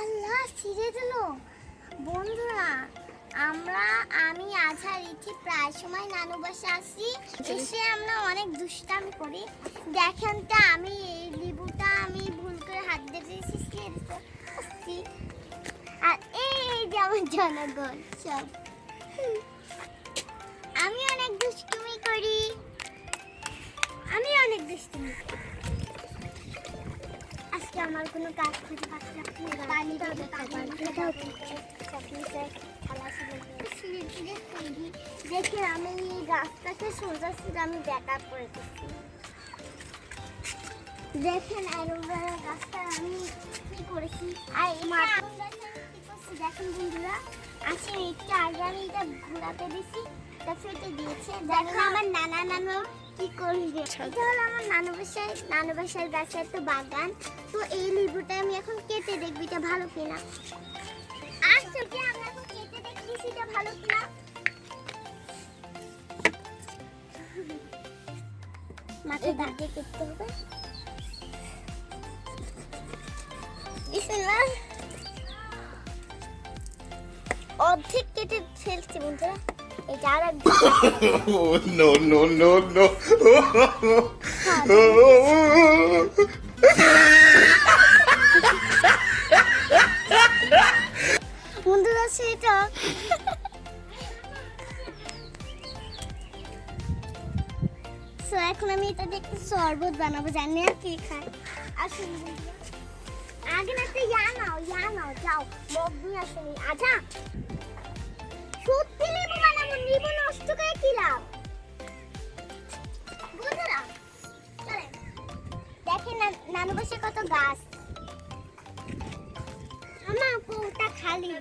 আল্লাহ ছিঁড়ে দিল। বন্ধুরা আমি আজহার ইতি প্রায় সময় নানু বাসা আসি, এসে আমরা অনেক দুষ্টামি করি। দেখেন তো আমি এই লেবুটা আমি ভুল করে হাত দিয়ে দিয়েছি, আর এই যে আমার জনগণ সব। আমি অনেক দুষ্টুমি করি, আজকে আমার কোনো কাজ খুঁজে পাচ্ছি না। দেখে আমি এই রাস্তাকে সোজা সোজা আমি ব্যাকআপ করে দিচ্ছি। দেখেন অ্যালোভেরা গাছটা আমি কি করেছি। আর দেখেন বন্ধুরা, 8 মিনিট আগে আমি এটা ঘোরাতে দিছি, এটা ফেটে দিয়েছে। দেখো আমার নানু কি করবে। এটা হলো আমার নানু বাসার গাছের একটা বাগান। তো এই লেবুটা আমি এখন কেটে দেখবি এটা ভালো কিনা। আচ্ছা কি আমরা এখন কেটে দেখবি এটা ভালো কিনা। মাথা দাঁত দিয়ে কেটে হবে। বিসমিল্লাহ। অর্ধেক কেটে ফেলছি বন্ধুরা। এটা আর no, no, no, no. বন্ধুরা সেটা সো এখন আমি এটা দেখতে শরবত বানাবো, জানি আর কি খাই। আসুন বন্ধুরা, আগে না একটা ইয়া নাও যাও মগ নিয়ে আসুন। আচ্ছা সত্যি লেবু বানাবো, লেবু নষ্ট করে কি লাভ। বন্ধুরা চলেন দেখেন নানু বাসায় কত গাছ। আমার কোটা খালি।